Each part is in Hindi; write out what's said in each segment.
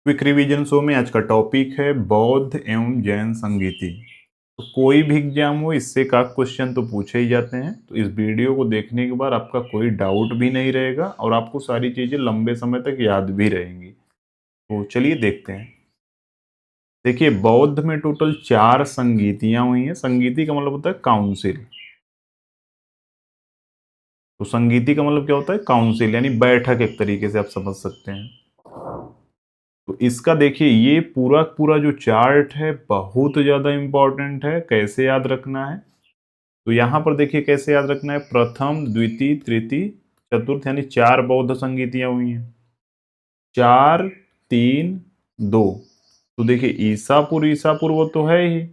क्विक रिवीजन शो में आज का टॉपिक है बौद्ध एवं जैन संगीति। तो कोई भी एग्जाम हो इससे का क्वेश्चन तो पूछे ही जाते हैं। तो इस वीडियो को देखने के बाद आपका कोई डाउट भी नहीं रहेगा और आपको सारी चीजें लंबे समय तक याद भी रहेंगी। तो चलिए देखते हैं। देखिए, बौद्ध में टोटल 4 संगीतियां हुई हैं। संगीति का मतलब होता है काउंसिल। तो संगीति का मतलब क्या होता है? काउंसिल, यानी बैठक, एक तरीके से आप समझ सकते हैं। तो इसका देखिए, ये पूरा पूरा जो चार्ट है बहुत ज़्यादा इम्पोर्टेंट है। कैसे याद रखना है? तो यहाँ पर देखिए कैसे याद रखना है। प्रथम, द्वितीय, तृतीय, चतुर्थ, यानी 4 बौद्ध संगीतियाँ हुई हैं। 4, 3, 2। तो देखिए ईसापुर वो तो है ही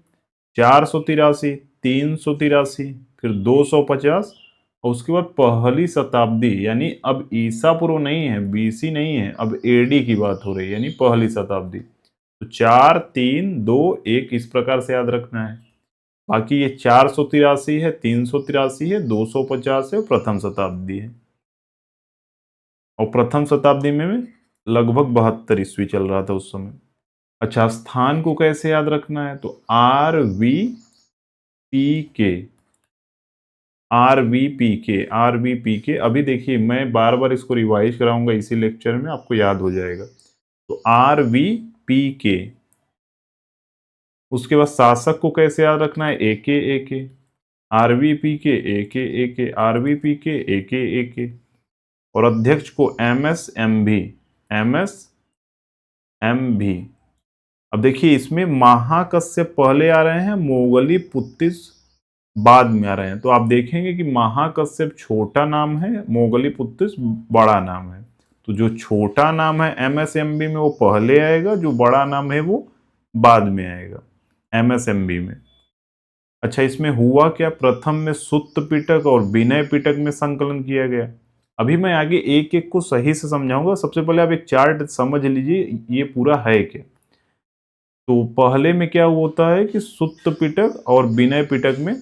483, 383, फिर 250 और उसके बाद पहली शताब्दी, यानी अब ईसा पूर्व नहीं है, बीसी नहीं है, अब एडी की बात हो रही है, यानी पहली शताब्दी। तो 4, 3, 2, 1 इस प्रकार से याद रखना है। बाकी ये 483 है, 383 है, 250 है और प्रथम शताब्दी है। और प्रथम शताब्दी में लगभग 72 ईस्वी चल रहा था उस समय। अच्छा, स्थान को कैसे याद रखना है? तो RVPK, RVPK। अभी देखिए मैं बार बार इसको रिवाइज कराऊंगा इसी लेक्चर में, आपको याद हो जाएगा। तो RVPK। उसके बाद शासक को कैसे याद रखना है? AK। RVPK AK, RVPK AK। और अध्यक्ष को MS MV। अब देखिए इसमें महाकश्यप पहले आ रहे हैं, मोगली पुत्तिस बाद में आ रहे हैं। तो आप देखेंगे कि महाकश्यप छोटा नाम है, मोगली पुत्तिस बड़ा नाम है। तो जो छोटा नाम है MSMB में वो पहले आएगा, जो बड़ा नाम है वो बाद में आएगा MSMB में। अच्छा, इसमें हुआ क्या? प्रथम में सुत्त पिटक और विनय पिटक में संकलन किया गया। अभी मैं आगे एक एक को सही से समझाऊंगा। सबसे पहले आप एक चार्ट समझ लीजिए, ये पूरा है क्या। तो पहले में क्या होता है कि सुत्त पिटक और विनय पिटक में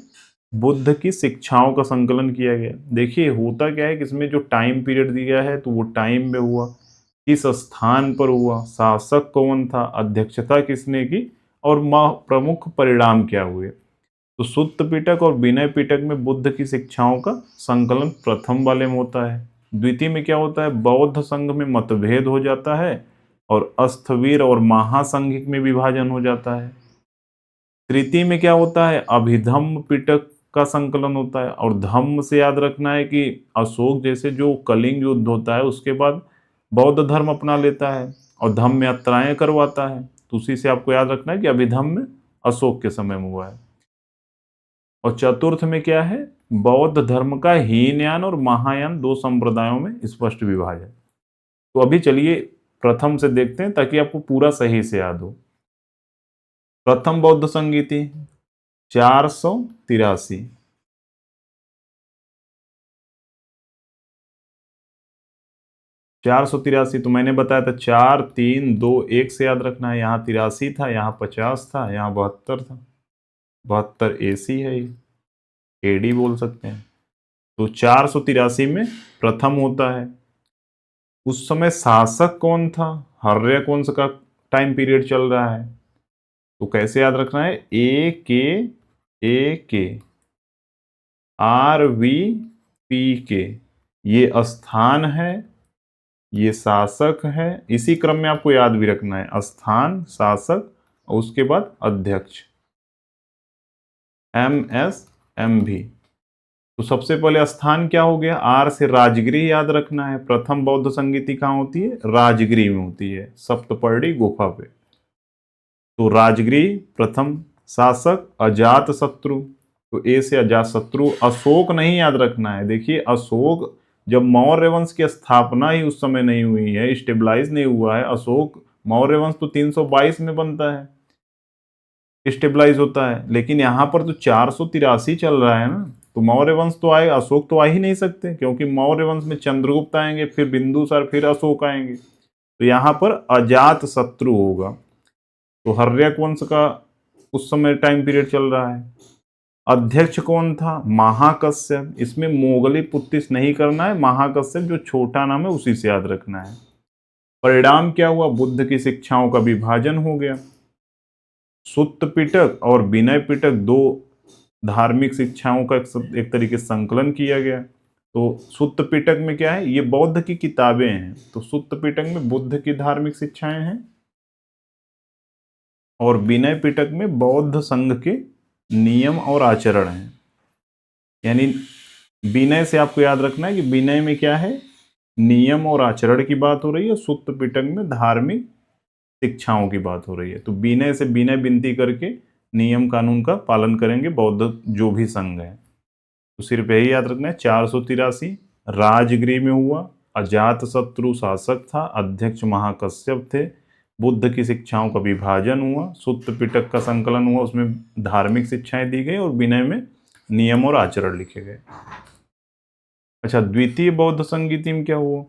बुद्ध की शिक्षाओं का संकलन किया गया। देखिए होता क्या है कि इसमें जो टाइम पीरियड दिया है तो वो टाइम में हुआ, किस स्थान पर हुआ, शासक कौन था, अध्यक्षता किसने की और प्रमुख परिणाम क्या हुए। तो सुत्त पिटक और विनय पिटक में बुद्ध की शिक्षाओं का संकलन प्रथम वाले में होता है। द्वितीय में क्या होता है? बौद्ध संघ में मतभेद हो जाता है और अस्थवीर और महासंघिक में विभाजन हो जाता है। तृतीय में क्या होता है? अभिधम्म पिटक का संकलन होता है। और धम्म से याद रखना है कि अशोक जैसे जो कलिंग युद्ध होता है उसके बाद बौद्ध धर्म अपना लेता है और धम्म यात्राएं करवाता है। तो उसी से आपको याद रखना है कि अभिधम्म अशोक के समय में हुआ है। और चतुर्थ में क्या है? बौद्ध धर्म का हीनयान और महायान 2 संप्रदायों में स्पष्ट विभाजन। तो अभी चलिए प्रथम से देखते हैं ताकि आपको पूरा सही से याद हो। प्रथम बौद्ध संगीति 483। 483 तो मैंने बताया था 4, 3, 2, 1 से याद रखना है। यहाँ 83 था, यहाँ 50 था, यहाँ 72 था। 72 AC है, ये AD बोल सकते हैं। तो 483 में प्रथम होता है। उस समय शासक कौन था? हर्य कौन सा का टाइम पीरियड चल रहा है? तो कैसे याद रखना है? AK RVPK। ये स्थान है, ये शासक है। इसी क्रम में आपको याद भी रखना है, स्थान, शासक और उसके बाद अध्यक्ष MSMV। तो सबसे पहले स्थान क्या हो गया? R से राजगृह याद रखना है। प्रथम बौद्ध संगीति कहाँ होती है? राजगृह में होती है, सप्तपर्णी गुफा पे। तो राजगृह प्रथम। शासक अजात शत्रु, तो ए से अजात शत्रु। अशोक नहीं याद रखना है। देखिए अशोक, जब मौर्य वंश की स्थापना ही उस समय नहीं हुई है, स्टेबलाइज नहीं हुआ है। अशोक मौर्य वंश तो 322 में बनता है, स्टेबलाइज होता है। लेकिन यहाँ पर तो 483 चल रहा है ना, तो मौर्य वंश तो आएगा, अशोक तो आ ही नहीं सकते, क्योंकि मौर्य वंश में चंद्रगुप्त आएंगे, फिर बिंदुसार, फिर अशोक आएंगे। तो यहाँ पर अजात शत्रु होगा। तो हर्यक वंश का उस समय टाइम पीरियड चल रहा है। अध्यक्ष कौन था? महाकश्यप। इसमें मोगली पुत्तिस नहीं करना है, महाकश्यप जो छोटा नाम है उसी से याद रखना है। परिणाम क्या हुआ? बुद्ध की शिक्षाओं का विभाजन हो गया। सुत्त पिटक और विनय पिटक दो धार्मिक शिक्षाओं का एक तरीके से संकलन किया गया। तो सुत्त पिटक में क्या है? ये बौद्ध की किताबें हैं। तो सुत्त पिटक में बुद्ध की धार्मिक शिक्षाएं हैं और विनय पिटक में बौद्ध संघ के नियम और आचरण हैं। यानी विनय से आपको याद रखना है कि विनय में क्या है? नियम और आचरण की बात हो रही है। सुत्त पिटक में धार्मिक शिक्षाओं की बात हो रही है। तो विनय से विनय विनती करके नियम कानून का पालन करेंगे बौद्ध जो भी संघ है। तो सिर्फ यही याद रखना है। 483 राजगृह में हुआ। अजात शत्रु शासक था। अध्यक्ष महाकश्यप थे। बुद्ध की शिक्षाओं का विभाजन हुआ। सुत्त पिटक का संकलन हुआ, उसमें धार्मिक शिक्षाएं दी गई और विनय में नियम और आचरण लिखे गए। अच्छा, द्वितीय बौद्ध संगीति में क्या हुआ?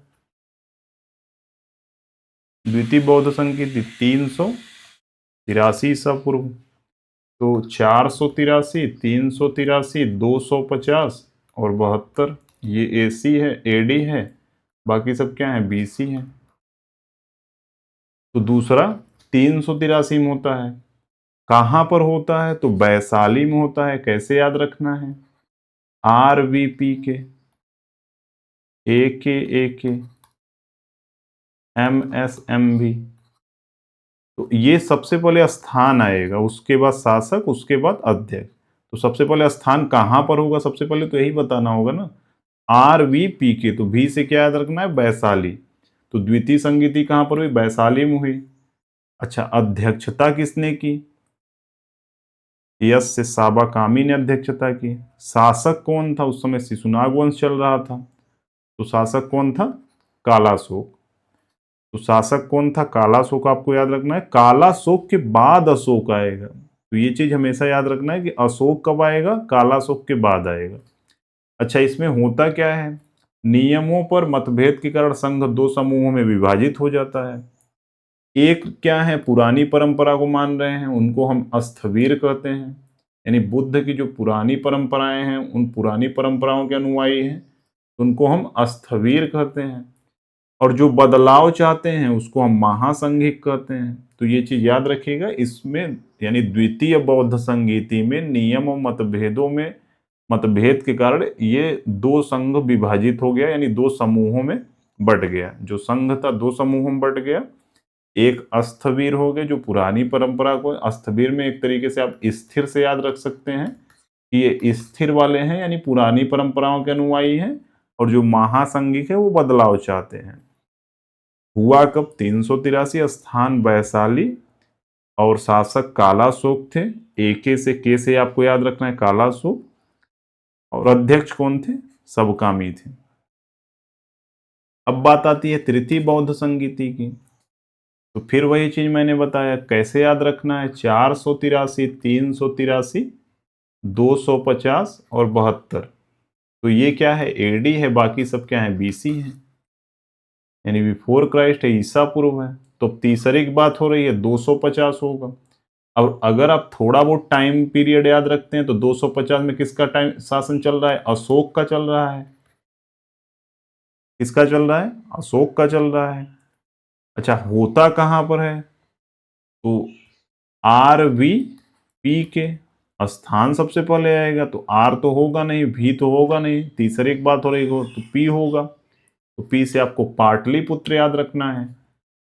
द्वितीय बौद्ध संगीति 383 ईसा पूर्व। तो 483, 383, 250 और 72 ये एसी है, एडी है, बाकी सब क्या है? बीसी है। तो दूसरा 383 में होता है। कहाँ पर होता है? तो वैशाली में होता है। कैसे याद रखना है? RVP के AK MSMV। तो ये सबसे पहले स्थान आएगा, उसके बाद शासक, उसके बाद अध्यक्ष। तो सबसे पहले स्थान कहाँ पर होगा? सबसे पहले तो यही बताना होगा ना, RVP। तो भी से क्या याद रखना है? वैशाली। तो द्वितीय संगीति कहाँ पर हुई? वैशाली में हुई। अच्छा, अध्यक्षता किसने की? यश से साबाकामी ने अध्यक्षता की। शासक कौन था? उस समय शिशुनाग वंश चल रहा था। तो शासक कौन था? कालाशोक। तो शासक कौन था? कालाशोक। आपको याद रखना है। कालाशोक के बाद अशोक आएगा। तो ये चीज हमेशा याद रखना है कि अशोक कब आएगा? कालाशोक के बाद आएगा। अच्छा, इसमें होता क्या है? नियमों पर मतभेद के कारण संघ दो समूहों में विभाजित हो जाता है। एक क्या है? पुरानी परंपरा को मान रहे हैं, उनको हम स्थविर कहते हैं। यानी बुद्ध की जो पुरानी परंपराएं हैं, उन पुरानी परंपराओं के अनुयायी हैं, उनको हम स्थविर कहते हैं। और जो बदलाव चाहते हैं उसको हम महासंघिक कहते हैं। तो ये चीज याद रखिएगा। इसमें यानी द्वितीय बौद्ध संगीति में नियम और मतभेदों में मतभेद के कारण ये दो संघ विभाजित हो गया, यानी दो समूहों में बट गया। जो संघ था दो समूहों में बट गया। एक स्थविर हो गए जो पुरानी परंपरा को, स्थविर में एक तरीके से आप स्थिर से याद रख सकते हैं कि ये स्थिर वाले हैं, यानी पुरानी परंपराओं के अनुयायी हैं। और जो महासंघिक है वो बदलाव चाहते हैं। हुआ कब? 383। स्थान वैशाली और शासक कालाशोक थे। एके से के से आपको याद रखना है, कालाशोक। और अध्यक्ष कौन थे? सबकामी थे। अब बात आती है तृतीय बौद्ध संगीति की। तो फिर वही चीज मैंने बताया, कैसे याद रखना है? 483, 383, 250 और 72। तो ये क्या है? एडी है, बाकी सब क्या है? बीसी है, यानी बिफोर क्राइस्ट है, ईसा पूर्व है। तो तीसरे की बात हो रही है, 250 होगा। अब अगर आप थोड़ा बहुत टाइम पीरियड याद रखते हैं तो 250 में किसका टाइम शासन चल रहा है? अशोक का चल रहा है। किसका चल रहा है? अशोक का चल रहा है। अच्छा, होता कहां पर है? तो RVP के स्थान सबसे पहले आएगा। तो आर तो होगा नहीं, भी तो होगा नहीं, तीसरे की बात हो रही हो तो पी होगा। तो पी से आपको पाटलिपुत्र याद रखना है।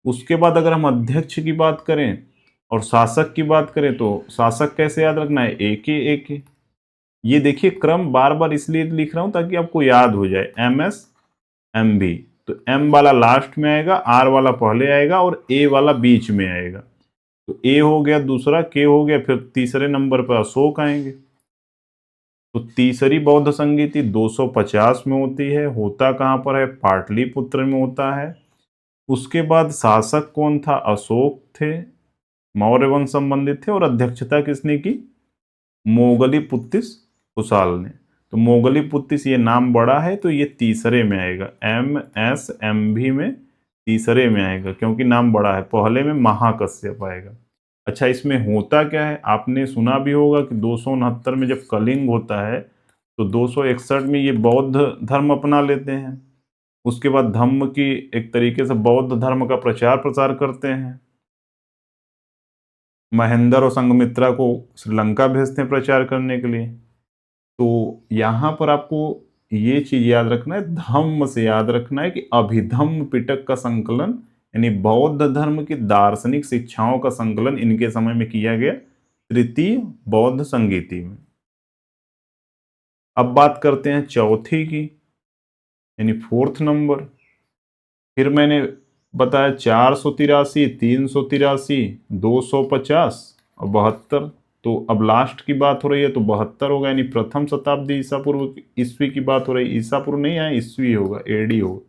उसके बाद अगर हम अध्यक्ष की बात करें और शासक की बात करें तो शासक कैसे याद रखना है? AK। ये देखिए क्रम बार बार इसलिए लिख रहा हूं ताकि आपको याद हो जाए। MSMV। तो M वाला लास्ट में आएगा, R वाला पहले आएगा और A वाला बीच में आएगा। तो A हो गया, दूसरा K हो गया, फिर तीसरे नंबर पर अशोक आएंगे। तो तीसरी बौद्ध संगीति 250 में होती है। होता कहाँ पर है? पाटलिपुत्र में होता है। उसके बाद शासक कौन था? अशोक थे, मौर्य वंश संबंधित थे। और अध्यक्षता किसने की? मोगलीपुत्तिस कुशाल ने। तो मोगलीपुत्तिस ये नाम बड़ा है तो ये तीसरे में आएगा। MSMV में तीसरे में आएगा क्योंकि नाम बड़ा है। पहले में महाकश्यप आएगा। अच्छा, इसमें होता क्या है? आपने सुना भी होगा कि 269 में जब कलिंग होता है तो 261 में ये बौद्ध धर्म अपना लेते हैं। उसके बाद धम्म की एक तरीके से बौद्ध धर्म का प्रचार प्रसार करते हैं। महेंद्र और संघमित्रा को श्रीलंका भेजते हैं प्रचार करने के लिए। तो यहाँ पर आपको ये चीज याद रखना है, धम्म से याद रखना है कि अभिधम्म पिटक का संकलन यानी बौद्ध धर्म की दार्शनिक शिक्षाओं का संकलन इनके समय में किया गया तृतीय बौद्ध संगीति में। अब बात करते हैं चौथी की यानी फोर्थ नंबर। फिर मैंने बताया 483, 383, 250 और 72। तो अब लास्ट की बात हो रही है तो 72 होगा, यानी प्रथम शताब्दी ईसा पूर्व ईस्वी की बात हो रही है। ईसा पूर्व नहीं है, ईस्वी होगा, एडी होगा।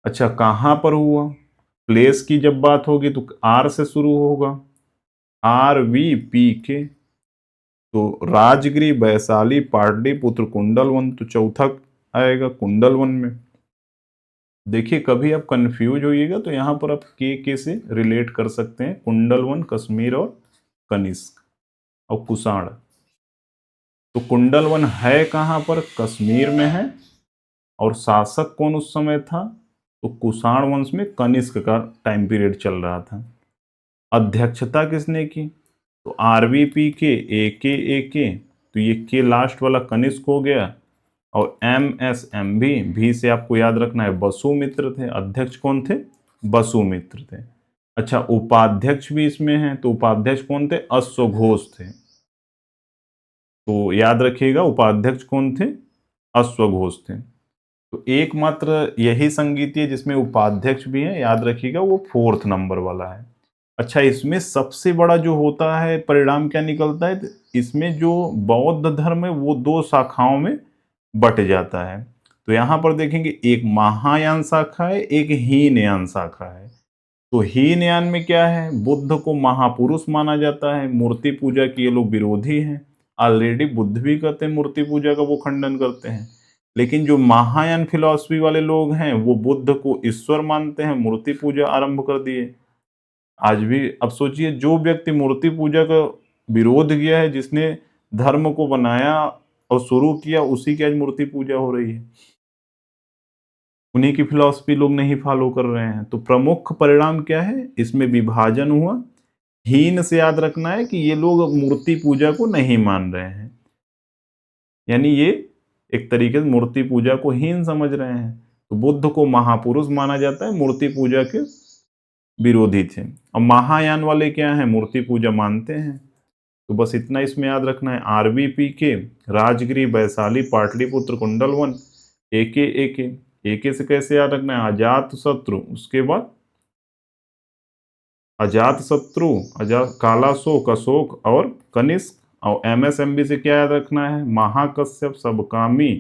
अच्छा, कहाँ पर हुआ? प्लेस की जब बात होगी तो आर से शुरू होगा, RVPK। तो राजगिरी, वैशाली, पाटलिपुत्र, कुंडलवन। तो चौथा आएगा कुंडलवन में। देखिए कभी आप कंफ्यूज होइएगा तो यहाँ पर आप के से रिलेट कर सकते हैं, कुंडलवन, कश्मीर और कनिष्क और कुषाण। तो कुंडलवन है कहाँ पर? कश्मीर में है। और शासक कौन उस समय था? तो कुषाण वंश में कनिष्क का टाइम पीरियड चल रहा था। अध्यक्षता किसने की? तो RVPK, AK, तो ये के लास्ट वाला कनिष्क हो गया। और MSMB, भी से आपको याद रखना है वसुमित्र थे। अध्यक्ष कौन थे? वसुमित्र थे। अच्छा, उपाध्यक्ष भी इसमें हैं, तो उपाध्यक्ष कौन थे? अश्वघोष थे। तो याद रखिएगा उपाध्यक्ष कौन थे? अश्वघोष थे। तो एकमात्र यही संगीति है जिसमें उपाध्यक्ष भी है, याद रखिएगा, वो फोर्थ नंबर वाला है। अच्छा, इसमें सबसे बड़ा जो होता है परिणाम क्या निकलता है? इसमें जो बौद्ध धर्म है वो दो शाखाओं में बट जाता है। तो यहाँ पर देखेंगे एक महायान शाखा है, एक हीनयान शाखा है। तो हीनयान में क्या है? बुद्ध को महापुरुष माना जाता है, मूर्ति पूजा के ये लोग विरोधी हैं। ऑलरेडी बुद्ध भी कहते हैं मूर्ति पूजा का, वो खंडन करते हैं। लेकिन जो महायान फिलॉसफी वाले लोग हैं वो बुद्ध को ईश्वर मानते हैं, मूर्ति पूजा आरंभ कर दिए। आज भी अब सोचिए, जो व्यक्ति मूर्ति पूजा का विरोध किया है, जिसने धर्म को बनाया और शुरू किया, उसी की आज मूर्ति पूजा हो रही है। उन्हीं की फिलॉसफी लोग नहीं फॉलो कर रहे हैं। तो प्रमुख परिणाम क्या है? इसमें विभाजन हुआ। हीन से याद रखना है कि ये लोग मूर्ति पूजा को नहीं मान रहे हैं, यानी ये एक तरीके से मूर्ति पूजा को हीन समझ रहे हैं। तो बुद्ध को महापुरुष माना जाता है, मूर्ति पूजा के विरोधी थे। और महायान वाले क्या हैं? मूर्ति पूजा मानते हैं। तो बस इतना इसमें याद रखना है, RVPK, राजगिरी, वैशाली, पाटलिपुत्र, कुंडलवन, AK से कैसे याद रखना है? अजात शत्रु, उसके बाद अजात शत्रु, कालाशोक, अशोक और कनिष्क। और MSMB से क्या याद रखना है? महाकश्यप, सबकामी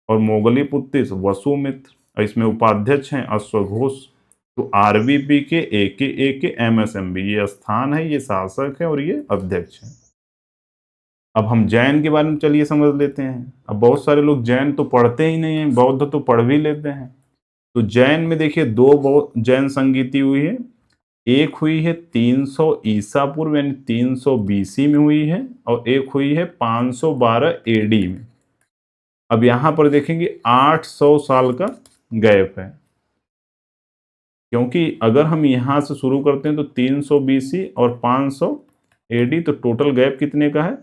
और मोगली पुत्तिस, वसुमित्र। और इसमें उपाध्यक्ष हैं अश्वघोष। तो RVPK, AK, MSMB, ये स्थान है, ये शासक है और ये अध्यक्ष है। अब हम जैन के बारे में चलिए समझ लेते हैं। अब बहुत सारे लोग जैन तो पढ़ते ही नहीं हैं, बौद्ध तो पढ़ भी लेते हैं। तो जैन में देखिए दो जैन संगीति हुई है। एक हुई है 300 ईसा पूर्व यानी 300 BC में हुई है, और एक हुई है 512 AD में। अब यहां पर देखेंगे 800 साल का गैप है, क्योंकि अगर हम यहां से शुरू करते हैं तो 300 BC और 500 AD, तो टोटल गैप कितने का है?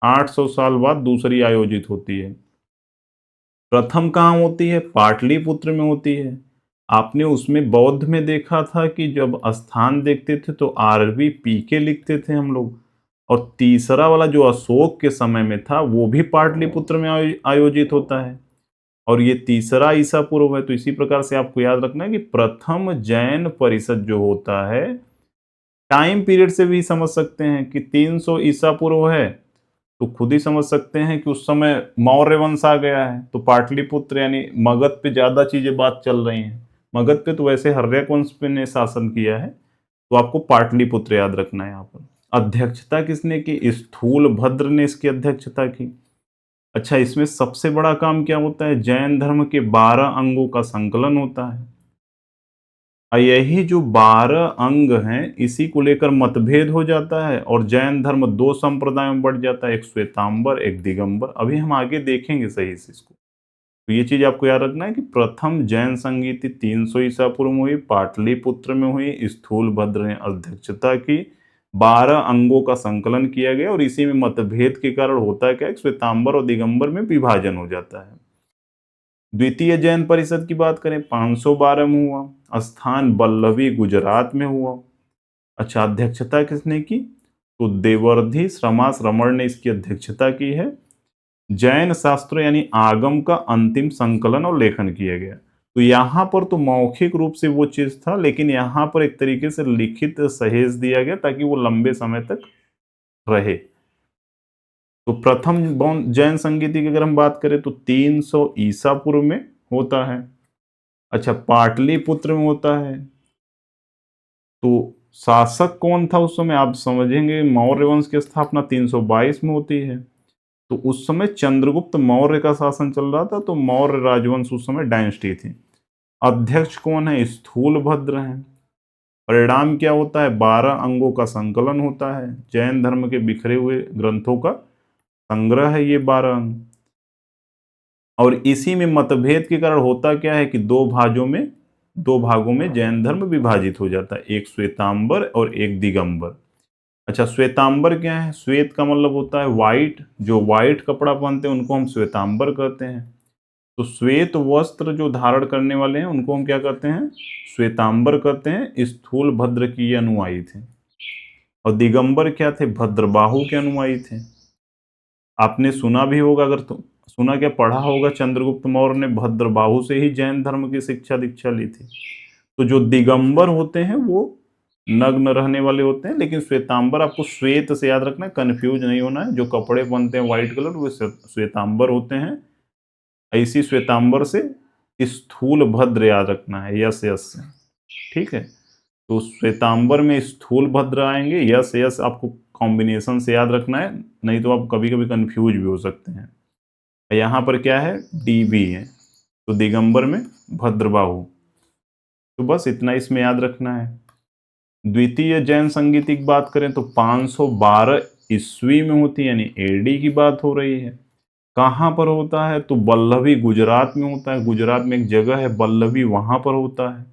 800 साल बाद दूसरी आयोजित होती है। प्रथम कहाँ होती है? पाटलिपुत्र में होती है। आपने उसमें बौद्ध में देखा था कि जब स्थान देखते थे तो RVPK लिखते थे हम लोग। और तीसरा वाला जो अशोक के समय में था वो भी पाटलिपुत्र में आयोजित होता है, और ये तीसरा ईसा पूर्व है। तो इसी प्रकार से आपको याद रखना है कि प्रथम जैन परिषद जो होता है, टाइम पीरियड से भी समझ सकते हैं कि 300 ईसा पूर्व है, तो खुद ही समझ सकते हैं कि उस समय मौर्य वंश आ गया है। तो पाटलिपुत्र यानी मगध पे ज्यादा चीजें बात चल रही हैं। मगध पे तो वैसे हर्यक वंश पे ने शासन किया है, तो आपको पाटलिपुत्र याद रखना है। यहाँ पर अध्यक्षता किसने की? स्थूल भद्र ने इसकी अध्यक्षता की। अच्छा, इसमें सबसे बड़ा काम क्या होता है? जैन धर्म के 12 अंगों का संकलन होता है। और यही जो 12 अंग हैं, इसी को लेकर मतभेद हो जाता है और जैन धर्म दो संप्रदायों में बढ़ जाता है, एक श्वेतांबर, एक दिगंबर। अभी हम आगे देखेंगे सही से इसको। तो ये चीज आपको याद रखना है कि प्रथम जैन संगीति 300 ईसा पूर्व में हुई, पाटलिपुत्र में हुई, स्थूलभद्र ने अध्यक्षता की, 12 अंगों का संकलन किया गया और इसी में मतभेद के कारण होता है क्या, श्वेतांबर और दिगंबर में विभाजन हो जाता है। द्वितीय जैन परिषद की बात करें 512 में हुआ, स्थान बल्लभी गुजरात में हुआ। अच्छा, अध्यक्षता किसने की, तो देवर्धि श्रमण ने इसकी अध्यक्षता की है। जैन शास्त्र यानी आगम का अंतिम संकलन और लेखन किया गया। तो यहाँ पर तो मौखिक रूप से वो चीज था, लेकिन यहाँ पर एक तरीके से लिखित सहेज दिया गया ताकि वो लंबे समय तक रहे। तो प्रथम जैन संगीति की अगर हम बात करें तो 300 ईसा पूर्व में होता है। अच्छा, पाटलिपुत्र में होता है। तो शासक कौन था उस समय, आप समझेंगे मौर्य वंश की स्थापना 322 में होती है। तो उस समय चंद्रगुप्त मौर्य का शासन चल रहा था, तो मौर्य राजवंश उस समय डायनेस्टी थी। अध्यक्ष कौन है, स्थूलभद्र हैं। परिणाम क्या होता है, 12 अंगों का संकलन होता है। जैन धर्म के बिखरे हुए ग्रंथों का संग्रह है ये 12 अंग। और इसी में मतभेद के कारण होता क्या है कि दो भागों में जैन धर्म विभाजित हो जाता है, एक श्वेतांबर और एक दिगंबर। अच्छा, श्वेतांबर क्या है, श्वेत का मतलब होता है व्हाइट, जो व्हाइट कपड़ा पहनते हैं उनको हम श्वेतांबर कहते हैं। तो श्वेत वस्त्र जो धारण करने वाले हैं उनको हम क्या कहते हैं, श्वेतांबर कहते हैं। स्थूल भद्र की ये अनुयायी थे। और दिगंबर क्या थे, भद्रबाहु के अनुयायी थे। आपने सुना भी होगा, अगर तो सुना क्या, पढ़ा होगा, चंद्रगुप्त मौर्य ने भद्रबाहु से ही जैन धर्म की शिक्षा दीक्षा ली थी। तो जो दिगंबर होते हैं वो नग्न रहने वाले होते हैं, लेकिन श्वेतांबर आपको श्वेत से याद रखना है, कंफ्यूज नहीं होना है। जो कपड़े पहनते हैं व्हाइट कलर वो श्वेतांबर होते हैं। ऐसी श्वेतांबर से स्थूल भद्र याद रखना है, यस यस से, ठीक है। तो श्वेतांबर में स्थूल भद्र आएंगे, यस यस आपको कॉम्बिनेशन से याद रखना है, नहीं तो आप कभी कभी कंफ्यूज भी हो सकते हैं। यहाँ पर क्या है, डीबी है, तो दिगंबर में भद्रबाहु। तो बस इतना इसमें याद रखना है। द्वितीय जैन संगीति की बात करें तो 512 ईस्वी में होती है, यानी एडी की बात हो रही है। कहाँ पर होता है, तो बल्लभी गुजरात में होता है। गुजरात में एक जगह है बल्लभी, वहां पर होता है।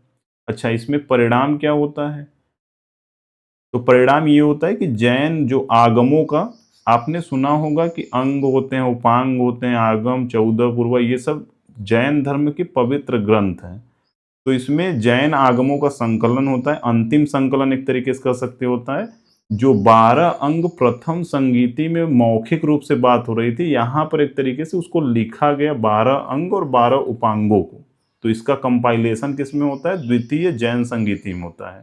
अच्छा, इसमें परिणाम क्या होता है, तो परिणाम ये होता है कि जैन जो आगमों का, आपने सुना होगा कि अंग होते हैं, उपांग होते हैं, आगम 14 पूर्व, ये सब जैन धर्म के पवित्र ग्रंथ हैं। तो इसमें जैन आगमों का संकलन होता है, अंतिम संकलन एक तरीके से कह सकते होता है। जो 12 अंग प्रथम संगीति में मौखिक रूप से बात हो रही थी, यहाँ पर एक तरीके से उसको लिखा गया 12 अंग और 12 उपांगों को। तो इसका कंपाइलेशन किस में होता है, द्वितीय जैन संगीति में होता है।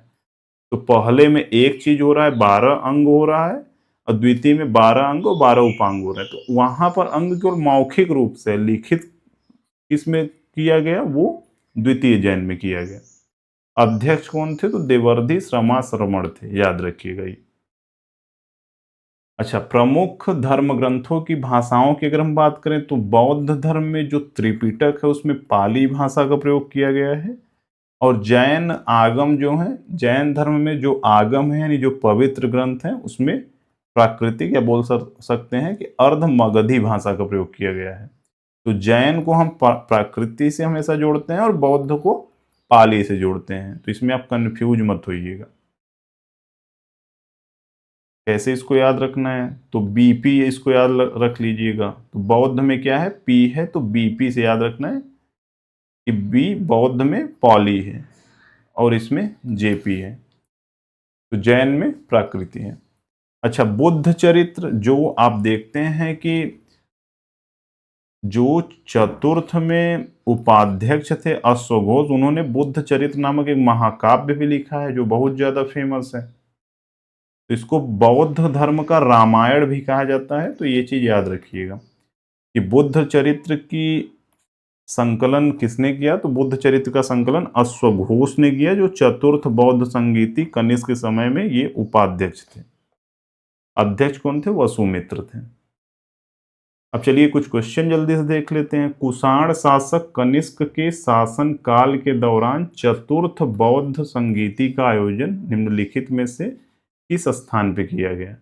तो पहले में एक चीज हो रहा है, 12 अंग हो रहा है, और द्वितीय में 12 अंग और 12 उपांग हो रहे हैं। तो वहां पर अंग केवल मौखिक रूप से, लिखित किसमें किया गया, वो द्वितीय जैन में किया गया। अध्यक्ष कौन थे, तो देवर्धि श्रमण थे, याद रखिएगा ये। अच्छा, प्रमुख धर्म ग्रंथों की भाषाओं की अगर हम बात करें तो बौद्ध धर्म में जो त्रिपिटक है उसमें पाली भाषा का प्रयोग किया गया है। और जैन आगम जो है, जैन धर्म में जो आगम है यानी जो पवित्र ग्रंथ है, उसमें प्राकृतिक या बोल सकते हैं कि अर्ध मगधी भाषा का प्रयोग किया गया है। तो जैन को हम प्रकृति से हमेशा जोड़ते हैं और बौद्ध को पाली से जोड़ते हैं। तो इसमें आप कंफ्यूज मत होइएगा। कैसे इसको याद रखना है, तो बीपी इसको याद रख लीजिएगा। तो बौद्ध में क्या है, पी है, तो बीपी से याद रखना है कि बी बौद्ध में पॉली है और इसमें जेपी है। तो जैन में प्राकृति है। अच्छा, बुद्ध चरित्र जो आप देखते हैं कि जो चतुर्थ में उपाध्यक्ष थे अश्वघोष, उन्होंने बुद्ध चरित्र नामक एक महाकाव्य भी लिखा है जो बहुत ज्यादा फेमस है। तो इसको बौद्ध धर्म का रामायण भी कहा जाता है। तो ये चीज याद रखिएगा कि बुद्ध चरित्र की संकलन किसने किया, तो बुद्ध चरित्र का संकलन अश्वघोष ने किया, जो चतुर्थ बौद्ध संगीति कनिष्क के समय में ये उपाध्यक्ष थे। अध्यक्ष कौन थे, वसुमित्र थे। अब चलिए कुछ क्वेश्चन जल्दी से देख लेते हैं। कुषाण शासक कनिष्क के शासन काल के दौरान चतुर्थ बौद्ध संगीति का आयोजन निम्नलिखित में से किस स्थान पे किया गया।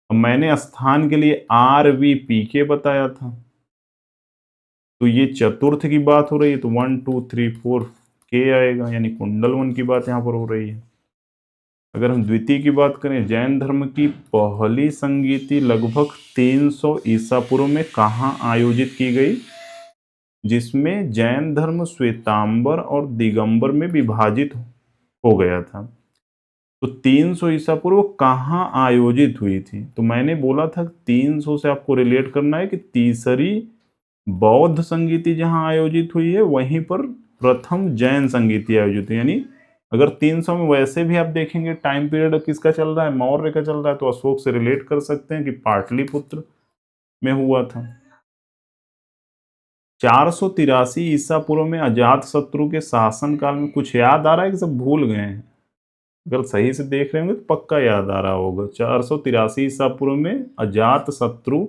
अब मैंने स्थान के लिए RVP के बताया था, तो ये चतुर्थ की बात हो रही है, तो 1 2 3 4 के आएगा, यानी कुंडल 1 की बात यहाँ पर हो रही है। अगर हम द्वितीय की बात करें, जैन धर्म की पहली संगीति लगभग 300 ईसा पूर्व में कहाँ आयोजित की गई, जिसमें जैन धर्म श्वेतांबर और दिगंबर में विभाजित हो गया था। तो 300 ईसा पूर्व कहाँ आयोजित हुई थी, तो मैंने बोला था 300 से आपको रिलेट करना है कि तीसरी बौद्ध संगीति जहां आयोजित हुई है वहीं पर प्रथम जैन संगीति आयोजित हुई, यानी अगर 300 में वैसे भी आप देखेंगे टाइम पीरियड किसका चल रहा है, मौर्य का चल रहा है, तो अशोक से रिलेट कर सकते हैं कि पाटलिपुत्र में हुआ था। 483 ईसा पूर्व में अजात शत्रु के शासन काल में कुछ याद आ रहा है कि सब भूल गए हैं? अगर सही से देख रहे होंगे तो पक्का याद आ रहा होगा। 483 ईसा पूर्व में अजात शत्रु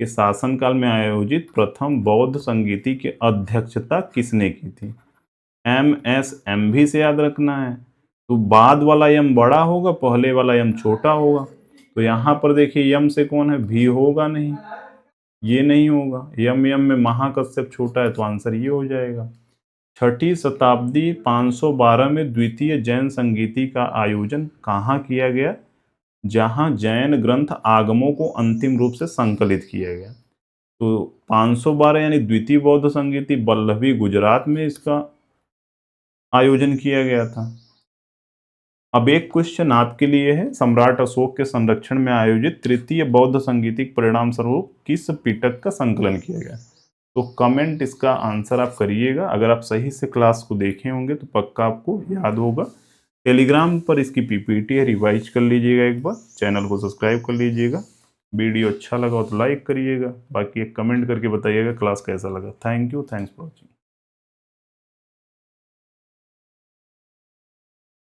के शासनकाल में आयोजित प्रथम बौद्ध संगीति की अध्यक्षता किसने की थी? MSMV से याद रखना है। तो बाद वाला यम बड़ा होगा, पहले वाला यम छोटा होगा। तो यहाँ पर देखिए यम से कौन है, भी होगा नहीं, ये नहीं होगा। यम में महाकश्यप छोटा है, तो आंसर ये हो जाएगा। छठी शताब्दी 512 में द्वितीय जैन संगीति का आयोजन कहाँ किया गया, जहां जैन ग्रंथ आगमों को अंतिम रूप से संकलित किया गया। तो 512 यानी द्वितीय बौद्ध संगीति वल्लभी गुजरात में इसका आयोजन किया गया था। अब एक क्वेश्चन आपके लिए है, सम्राट अशोक के संरक्षण में आयोजित तृतीय बौद्ध संगीतिक परिणाम स्वरूप किस पिटक का संकलन किया गया? तो कमेंट इसका आंसर आप करिएगा। अगर आप सही से क्लास को देखे होंगे तो पक्का आपको याद होगा। टेलीग्राम पर इसकी पीपीटी है, रिवाइज कर लीजिएगा एक बार, चैनल को सब्सक्राइब कर लीजिएगा। वीडियो अच्छा लगा हो तो लाइक करिएगा, बाकी एक कमेंट करके बताइएगा क्लास कैसा लगा। Thank you, thanks for watching.